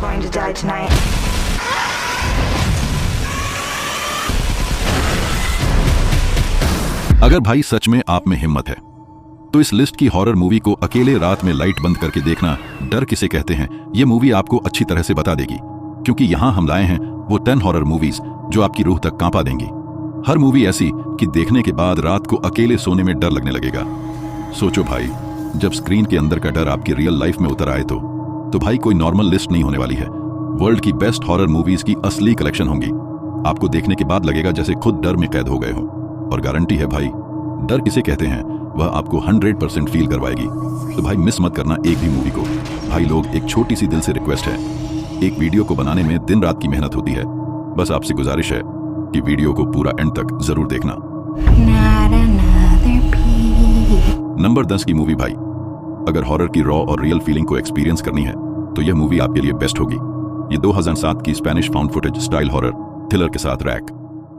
going to die tonight. अगर भाई सच में आप में हिम्मत है तो इस लिस्ट की हॉरर मूवी को अकेले रात में लाइट बंद करके देखना डर किसे कहते हैं ये मूवी आपको अच्छी तरह से बता देगी, क्योंकि यहां हम लाए हैं वो 10 हॉरर मूवीज जो आपकी रूह तक कांपा देंगी। हर मूवी ऐसी कि देखने के बाद रात को अकेले सोने में डर लगने लगेगा। सोचो भाई, जब स्क्रीन के अंदर का डर आपकी रियल लाइफ में उतर आए तो भाई कोई नॉर्मल लिस्ट नहीं होने वाली है। वर्ल्ड की बेस्ट हॉरर मूवीज की असली कलेक्शन होंगी। आपको देखने के बाद लगेगा जैसे खुद डर में कैद हो गए हो। और गारंटी है भाई, डर किसे कहते हैं वह आपको 100% फील करवाएगी। तो भाई मिस मत करना एक भी मूवी को। भाई लोग, एक छोटी सी दिल से रिक्वेस्ट है, एक वीडियो को बनाने में दिन रात की मेहनत होती है। बस आपसे गुजारिश है कि वीडियो को पूरा एंड तक जरूर देखना। नंबर 10 की मूवी भाई, अगर हॉरर की रॉ और रियल फीलिंग को एक्सपीरियंस करनी है तो यह मूवी आपके लिए बेस्ट होगी। ये 2007 की Spanish found footage style horror thriller के साथ रैक,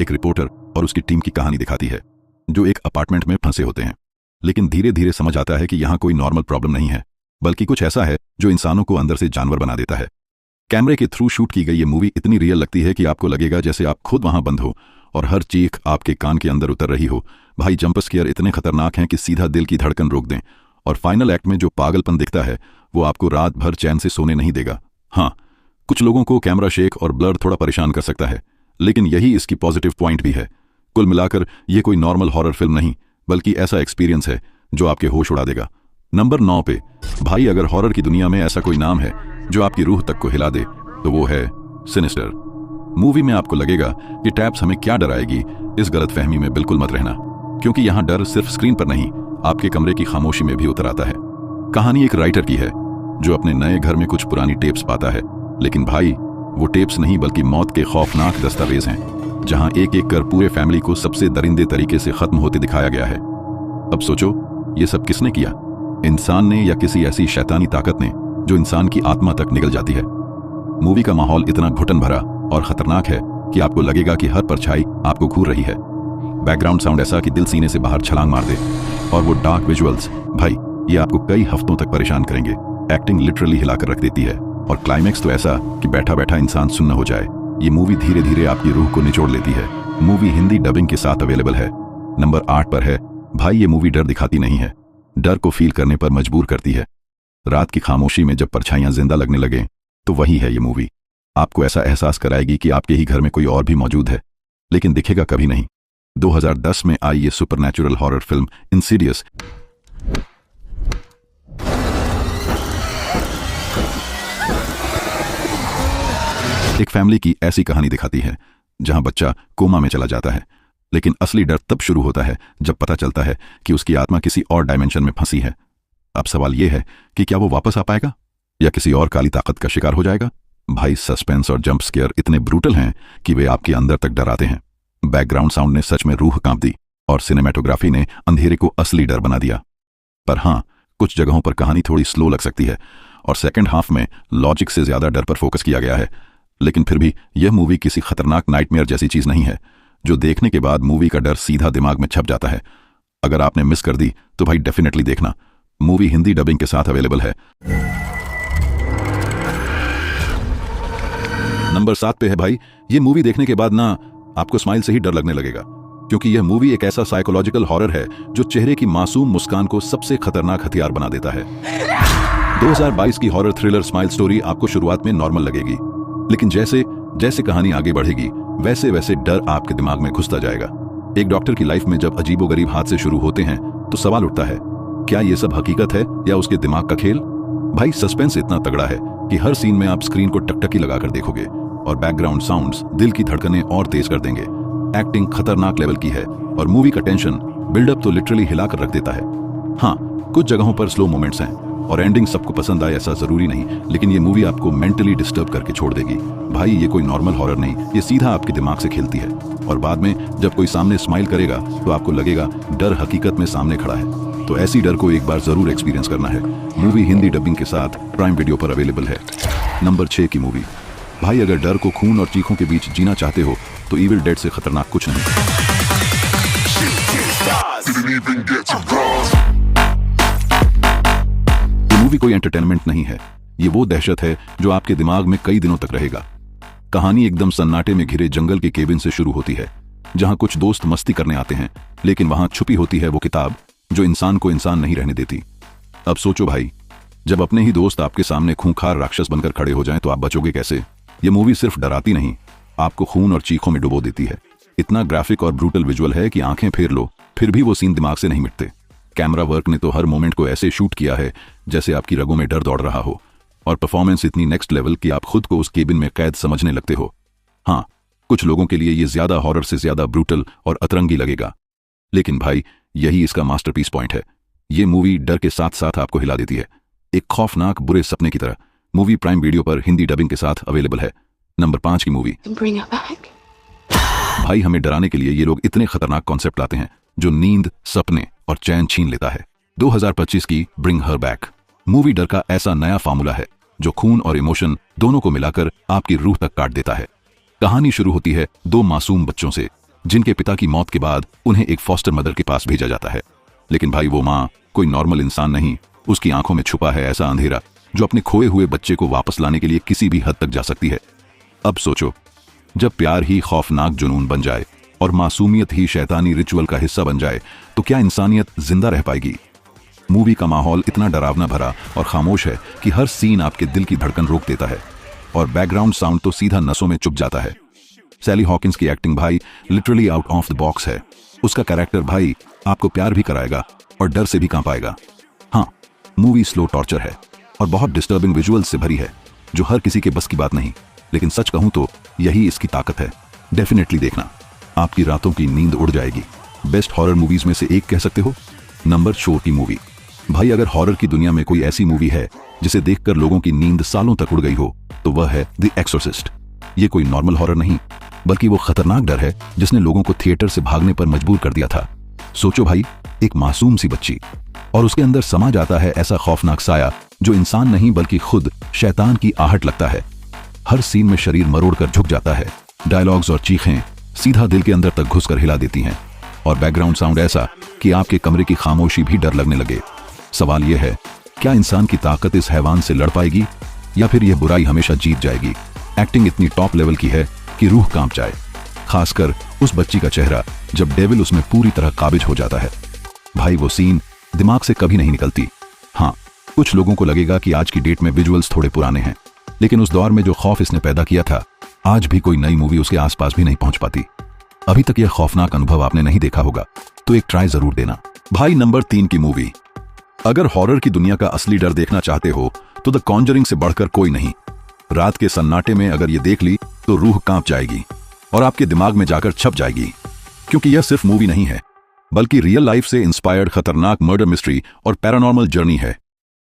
एक रिपोर्टर और उसकी टीम की कहानी दिखाती है जो एक अपार्टमेंट में फंसे होते हैं। लेकिन धीरे धीरे समझ आता है कि यहाँ कोई नॉर्मल प्रॉब्लम नहीं है, बल्कि कुछ ऐसा है जो इंसानों को अंदर से जानवर बना देता है। कैमरे के थ्रू शूट की गई ये मूवी इतनी रियल लगती है कि आपको लगेगा जैसे आप खुद वहां बंद हो और हर चीख आपके कान के अंदर उतर रही हो। भाई जंप स्केयर इतने खतरनाक हैं कि सीधा दिल की धड़कन रोक दें। और फाइनल एक्ट में जो पागलपन दिखता है वो आपको रात भर चैन से सोने नहीं देगा। हाँ, कुछ लोगों को कैमरा शेक और ब्लर थोड़ा परेशान कर सकता है, लेकिन यही इसकी पॉजिटिव पॉइंट भी है। कुल मिलाकर ये कोई नॉर्मल हॉरर फिल्म नहीं, बल्कि ऐसा एक्सपीरियंस है जो आपके होश उड़ा देगा। नंबर 9 पे भाई, अगर हॉरर की दुनिया में ऐसा कोई नाम है जो आपकी रूह तक को हिला दे तो वो है सिनिस्टर। मूवी में आपको लगेगा कि टैप्स हमें क्या डराएगी, इस गलतफहमी में बिल्कुल मत रहना, क्योंकि यहाँ डर सिर्फ स्क्रीन पर नहीं, आपके कमरे की खामोशी में भी उतर आता है। कहानी एक राइटर की है जो अपने नए घर में कुछ पुरानी टेप्स पाता है, लेकिन भाई वो टेप्स नहीं बल्कि मौत के खौफनाक दस्तावेज हैं, जहां एक एक कर पूरे फैमिली को सबसे दरिंदे तरीके से खत्म होते दिखाया गया है। अब सोचो, ये सब किसने किया? इंसान ने या किसी ऐसी शैतानी ताकत ने जो इंसान की आत्मा तक निकल जाती है। मूवी का माहौल इतना घुटन भरा और खतरनाक है कि आपको लगेगा कि हर परछाई आपको घूर रही है। बैकग्राउंड साउंड ऐसा कि दिल सीने से बाहर छलांग मार दे, और वो डार्क विजुअल्स, भाई ये आपको कई हफ्तों तक परेशान करेंगे। एक्टिंग लिटरली हिलाकर रख देती है, और क्लाइमैक्स तो ऐसा कि बैठा बैठा इंसान सुन्न हो जाए। ये मूवी धीरे धीरे आपकी रूह को निचोड़ लेती है। मूवी हिंदी डबिंग के साथ अवेलेबल है। नंबर 8 पर है भाई, ये मूवी डर दिखाती नहीं है, डर को फील करने पर मजबूर करती है। रात की खामोशी में जब परछाइयां जिंदा लगने लगे तो वही है ये मूवी। आपको ऐसा एहसास कराएगी कि आपके ही घर में कोई और भी मौजूद है, लेकिन दिखेगा कभी नहीं। 2010 में आई ये सुपरनैचुरल हॉरर फिल्म इंसीडियस एक फैमिली की ऐसी कहानी दिखाती है जहां बच्चा कोमा में चला जाता है, लेकिन असली डर तब शुरू होता है जब पता चलता है कि उसकी आत्मा किसी और डायमेंशन में फंसी है। अब सवाल यह है कि क्या वो वापस आ पाएगा या किसी और काली ताकत का शिकार हो जाएगा। भाई सस्पेंस और जंप स्केयर इतने ब्रूटल हैं कि वे आपके अंदर तक डराते हैं। बैकग्राउंड साउंड ने सच में रूह कांप दी, और सिनेमेटोग्राफी ने अंधेरे को असली डर बना दिया। पर हाँ, कुछ जगहों पर कहानी थोड़ी स्लो लग सकती है, और सेकेंड हाफ में लॉजिक से ज्यादा डर पर फोकस किया गया है। लेकिन फिर भी यह मूवी किसी खतरनाक नाइटमेयर जैसी चीज नहीं है जो देखने के बाद मूवी का डर सीधा दिमाग में छप जाता है। अगर आपने मिस कर दी तो भाई डेफिनेटली देखना, मूवी हिंदी डबिंग के साथ अवेलेबल है। नंबर 7 पे है भाई, ये मूवी देखने के बाद ना आपको स्माइल से ही डर लगने लगेगा, क्योंकि यह मूवी एक ऐसा साइकोलॉजिकल हॉरर है जो चेहरे की मासूम मुस्कान को सबसे खतरनाक हथियार बना देता है। 2022 की हॉरर थ्रिलर स्माइल स्टोरी आपको शुरुआत में नॉर्मल लगेगी, लेकिन जैसे जैसे कहानी आगे बढ़ेगी वैसे वैसे डर आपके दिमाग में घुसता जाएगा। एक डॉक्टर की लाइफ में जब अजीबोगरीब हादसे शुरू होते हैं तो सवाल उठता है, क्या ये सब हकीकत है या उसके दिमाग का खेल? भाई सस्पेंस इतना तगड़ा है कि हर सीन में आप स्क्रीन को टकटकी लगाकर देखोगे, और बैकग्राउंड साउंड्स दिल की धड़कनें और तेज कर देंगे। एक्टिंग खतरनाक लेवल की है, और मूवी का टेंशन बिल्डअप तो लिटरली हिलाकर रख देता है। हाँ, कुछ जगहों पर स्लो मोमेंट्स हैं, और एंडिंग सबको पसंद आए ऐसा जरूरी नहीं, लेकिन ये मूवी आपको मेंटली डिस्टर्ब करके छोड़ देगी। भाई ये कोई नॉर्मल हॉरर नहीं, ये सीधा आपके दिमाग से खेलती है, और बाद में जब कोई सामने स्माइल करेगा तो आपको लगेगा डर हकीकत में सामने खड़ा है। तो ऐसी डर को एक बार जरूर एक्सपीरियंस करना है। मूवी हिंदी डबिंग के साथ प्राइम वीडियो पर अवेलेबल है। नंबर 6 की मूवी, भाई अगर डर को खून और चीखों के बीच जीना चाहते हो तो इविल डेड से खतरनाक कुछ नहीं। ये मूवी कोई एंटरटेनमेंट नहीं है, ये वो दहशत है जो आपके दिमाग में कई दिनों तक रहेगा। कहानी एकदम सन्नाटे में घिरे जंगल के केबिन से शुरू होती है, जहां कुछ दोस्त मस्ती करने आते हैं, लेकिन वहां छुपी होती है वो किताब जो इंसान को इंसान नहीं रहने देती। अब सोचो भाई, जब अपने ही दोस्त आपके सामने खूंखार राक्षस बनकर खड़े हो जाएं तो आप बचोगे कैसे? ये मूवी सिर्फ डराती नहीं, आपको खून और चीखों में डुबो देती है। इतना ग्राफिक और ब्रूटल विजुअल है कि आंखें फेर लो, फिर भी वो सीन दिमाग से नहीं मिटते। कैमरा वर्क ने तो हर मोमेंट को ऐसे शूट किया है जैसे आपकी रगों में डर दौड़ रहा हो, और परफॉर्मेंस इतनी नेक्स्ट लेवल कि आप खुद को उस केबिन में कैद समझने लगते हो। हाँ, कुछ लोगों के लिए ये ज्यादा हॉरर से ज्यादा ब्रूटल और अतरंगी लगेगा, लेकिन भाई यही इसका मास्टरपीस पॉइंट है। ये मूवी डर के साथ साथ आपको हिला देती है, एक खौफनाक बुरे सपने की तरह। मूवी प्राइम वीडियो पर हिंदी डबिंग के साथ अवेलेबल है। नंबर 5 की मूवी। भाई, हमें डराने के लिए ये लोग इतने खतरनाक कॉन्सेप्ट लाते हैं जो नींद, सपने और चैन छीन लेता है। 2025 की ब्रिंग हर बैक मूवी डर का ऐसा नया फार्मूला है जो खून और इमोशन दोनों को मिलाकर आपकी रूह तक काट देता है। कहानी शुरू होती है 2 मासूम बच्चों से, जिनके पिता की मौत के बाद उन्हें एक फॉस्टर मदर के पास भेजा जाता है। लेकिन भाई, वो माँ कोई नॉर्मल इंसान नहीं, उसकी आंखों में छुपा है ऐसा अंधेरा जो अपने खोए हुए बच्चे को वापस लाने के लिए किसी भी हद तक जा सकती है। अब सोचो, जब प्यार ही खौफनाक जुनून बन जाए और मासूमियत ही शैतानी रिचुअल का हिस्सा बन जाए तो क्या इंसानियत जिंदा रह पाएगी? मूवी का माहौल इतना डरावना भरा और खामोश है कि हर सीन आपके दिल की धड़कन रोक देता है, और बैकग्राउंड साउंड तो सीधा नसों में चुभ जाता है। सैली हॉकिंस की एक्टिंग भाई literally out of the box है। उसका कैरेक्टर भाई आपको प्यार भी कराएगा और डर से भी कांपाएगा। हाँ, मूवी स्लो टॉर्चर है और बहुत डिस्टर्बिंग विजुअल्स से भरी है, जो हर किसी के बस की बात नहीं, लेकिन सच कहूं तो यही इसकी ताकत है। डेफिनेटली देखना, आपकी रातों की नींद उड़ जाएगी। बेस्ट हॉरर मूवीज में से एक कह सकते हो। नंबर 4 की मूवी। भाई, अगर हॉरर की दुनिया में कोई ऐसी मूवी है जिसे देखकर लोगों की नींद सालों तक उड़ गई हो तो वह है द एक्सोर्सिस्ट। ये कोई नॉर्मल हॉरर नहीं, बल्कि वो खतरनाक डर है जिसने लोगों को थिएटर से भागने पर मजबूर कर दिया था। सोचो भाई, एक मासूम सी बच्ची और उसके अंदर समा जाता है ऐसा खौफनाक साया जो इंसान नहीं बल्कि खुद शैतान की आहट लगता है। हर सीन में शरीर मरोड़ कर झुक जाता है, डायलॉग्स और चीखें सीधा दिल के अंदर तक घुसकर हिला देती हैं, और बैकग्राउंड साउंड ऐसा कि आपके कमरे की खामोशी भी डर लगने लगे। सवाल यह है, क्या इंसान की ताकत इस हैवान से लड़ पाएगी या फिर यह बुराई हमेशा जीत जाएगी? एक्टिंग इतनी टॉप लेवल की है कि रूह कांप जाए, खासकर उस बच्ची का चेहरा जब डेविल उसमें पूरी तरह काबिज हो जाता है। भाई, वो सीन दिमाग से कभी नहीं निकलती। हाँ, कुछ लोगों को लगेगा कि आज की डेट में विजुअल्स थोड़े पुराने हैं, लेकिन उस दौर में जो खौफ इसने पैदा किया था, आज भी कोई नई मूवी उसके आसपास भी नहीं पहुंच पाती। अभी तक यह खौफनाक अनुभव आपने नहीं देखा होगा तो एक ट्राई जरूर देना। भाई, नंबर 3 की मूवी। अगर हॉरर की दुनिया का असली डर देखना चाहते हो तो द कॉन्जरिंग से बढ़कर कोई नहीं। रात के सन्नाटे में अगर ये देख ली तो रूह कांप जाएगी और आपके दिमाग में जाकर छप जाएगी, क्योंकि यह सिर्फ मूवी नहीं है बल्कि रियल लाइफ से इंस्पायर्ड खतरनाक मर्डर मिस्ट्री और पैरानॉर्मल जर्नी है।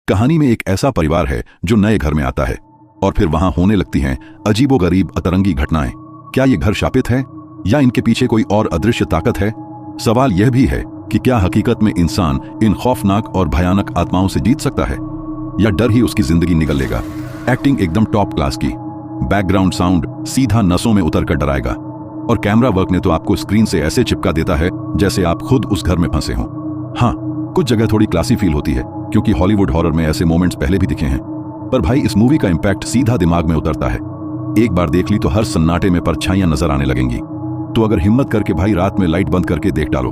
कहानी में एक ऐसा परिवार है जो नए घर में आता है और फिर वहां होने लगती हैं अजीबोगरीब अतरंगी घटनाएं। क्या ये घर शापित है या इनके पीछे कोई और अदृश्य ताकत है? सवाल यह भी है कि क्या हकीकत में इंसान इन खौफनाक और भयानक आत्माओं से जीत सकता है या डर ही उसकी जिंदगी निगल लेगा? एक्टिंग एकदम टॉप क्लास की, बैकग्राउंड साउंड सीधा नसों में उतर कर डराएगा, और कैमरा वर्क ने तो आपको स्क्रीन से ऐसे चिपका देता है जैसे आप खुद उस घर में फंसे हों। हाँ, कुछ जगह थोड़ी क्लासी फील होती है क्योंकि हॉलीवुड हॉरर में ऐसे मोमेंट्स पहले भी दिखे हैं, पर भाई इस मूवी का इंपैक्ट सीधा दिमाग में उतरता है। एक बार देख ली तो हर सन्नाटे में परछाइयां नजर आने लगेंगी। तो अगर हिम्मत करके भाई रात में लाइट बंद करके देख डालो,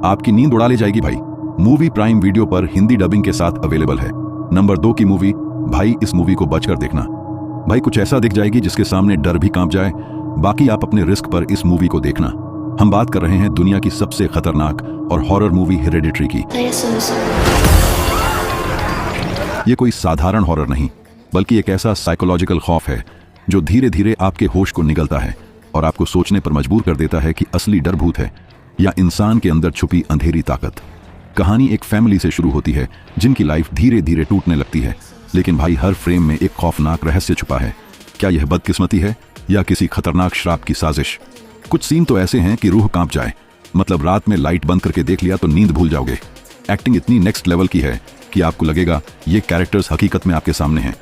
आपकी नींद उड़ा ले जाएगी भाई। मूवी प्राइम वीडियो पर हिंदी डबिंग के साथ अवेलेबल है। नंबर 2 की मूवी। भाई, इस मूवी को बचकर देखना। भाई, कुछ ऐसा दिख जाएगी जिसके सामने डर भी कांप जाए, बाकी आप अपने रिस्क पर इस मूवी को देखना। हम बात कर रहे हैं दुनिया की सबसे खतरनाक और हॉरर मूवी हेरेडिटरी की। ये कोई साधारण हॉरर नहीं बल्कि एक ऐसा साइकोलॉजिकल खौफ है जो धीरे धीरे आपके होश को निगलता है और आपको सोचने पर मजबूर कर देता है कि असली डर भूत है या इंसान के अंदर छुपी अंधेरी ताकत। कहानी एक फैमिली से शुरू होती है जिनकी लाइफ धीरे धीरे टूटने लगती है, लेकिन भाई हर फ्रेम में एक खौफनाक रहस्य छुपा है। क्या यह बदकिस्मती है या किसी खतरनाक श्राप की साजिश? कुछ सीन तो ऐसे हैं कि रूह कांप जाए, मतलब रात में लाइट बंद करके देख लिया तो नींद भूल जाओगे। एक्टिंग इतनी नेक्स्ट लेवल की है कि आपको लगेगा ये कैरेक्टर्स हकीकत में आपके सामने हैं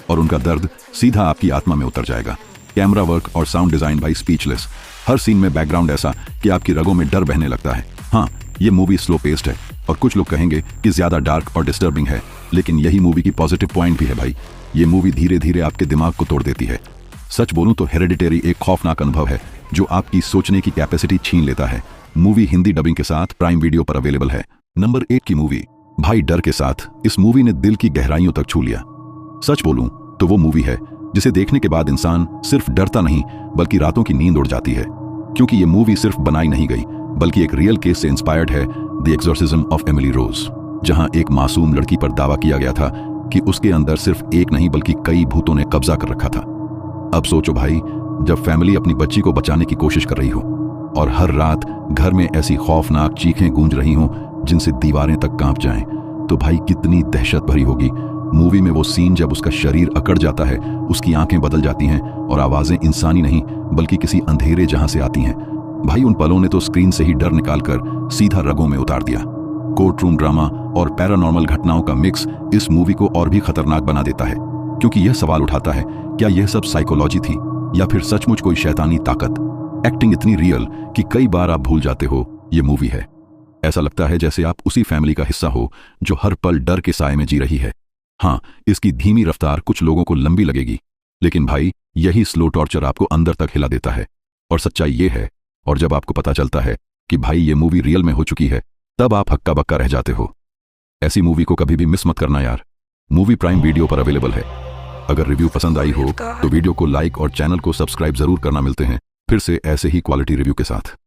और उनका दर्द सीधा आपकी आत्मा में उतर जाएगा। कैमरा वर्क और साउंड डिजाइन भाई स्पीचलेस। हर सीन में बैकग्राउंड ऐसा कि आपकी रगों में डर बहने लगता है। हाँ, ये मूवी स्लो पेस्ड है और कुछ लोग कहेंगे कि ज्यादा डार्क और डिस्टर्बिंग है, लेकिन यही मूवी की पॉजिटिव पॉइंट भी है भाई। ये मूवी धीरे धीरे आपके दिमाग को तोड़ देती है। सच बोलूं तो हेरेडिटरी एक खौफनाक अनुभव है जो आपकी सोचने की कैपेसिटी छीन लेता है। मूवी हिंदी डबिंग के साथ प्राइम वीडियो पर अवेलेबल है। नंबर 1 की मूवी भाई डर के साथ। इस मूवी ने दिल की गहराइयों तक छू लिया। सच बोलूं तो वो मूवी है जिसे देखने के बाद इंसान सिर्फ डरता नहीं बल्कि रातों की नींद उड़ जाती है, क्योंकि ये मूवी सिर्फ बनाई नहीं गई बल्कि एक रियल केस से इंस्पायर्ड है, the exorcism of Emily Rose, जहां एक मासूम लड़की पर दावा किया गया था कि उसके अंदर सिर्फ एक नहीं बल्कि कई भूतों ने कब्जा कर रखा था। अब सोचो भाई, जब फैमिली अपनी बच्ची को बचाने की कोशिश कर रही हो और हर रात घर में ऐसी खौफनाक चीखें गूंज रही हों जिनसे दीवारें तक कांप जाएं, तो भाई कितनी दहशत भरी होगी। मूवी में वो सीन जब उसका शरीर अकड़ जाता है, उसकी आंखें बदल जाती हैं और आवाजें इंसानी नहीं बल्कि किसी अंधेरे जहां से आती हैं, भाई उन पलों ने तो स्क्रीन से ही डर निकालकर सीधा रगों में उतार दिया। कोर्ट रूम ड्रामा और पैरानॉर्मल घटनाओं का मिक्स इस मूवी को और भी खतरनाक बना देता है, क्योंकि यह सवाल उठाता है, क्या यह सब साइकोलॉजी थी या फिर सचमुच कोई शैतानी ताकत। एक्टिंग इतनी रियल कि कई बार आप भूल जाते हो ये मूवी है। ऐसा लगता है जैसे आप उसी फैमिली का हिस्सा हो जो हर पल डर के साए में जी रही है। हाँ, इसकी धीमी रफ्तार कुछ लोगों को लंबी लगेगी, लेकिन भाई यही स्लो टॉर्चर आपको अंदर तक हिला देता है। और सच्चाई ये है, और जब आपको पता चलता है कि भाई ये मूवी रियल में हो चुकी है, तब आप हक्का बक्का रह जाते हो। ऐसी मूवी को कभी भी मिस मत करना यार। मूवी प्राइम वीडियो पर अवेलेबल है। अगर रिव्यू पसंद आई हो तो वीडियो को लाइक और चैनल को सब्सक्राइब जरूर करना। मिलते हैं फिर से ऐसे ही क्वालिटी रिव्यू के साथ।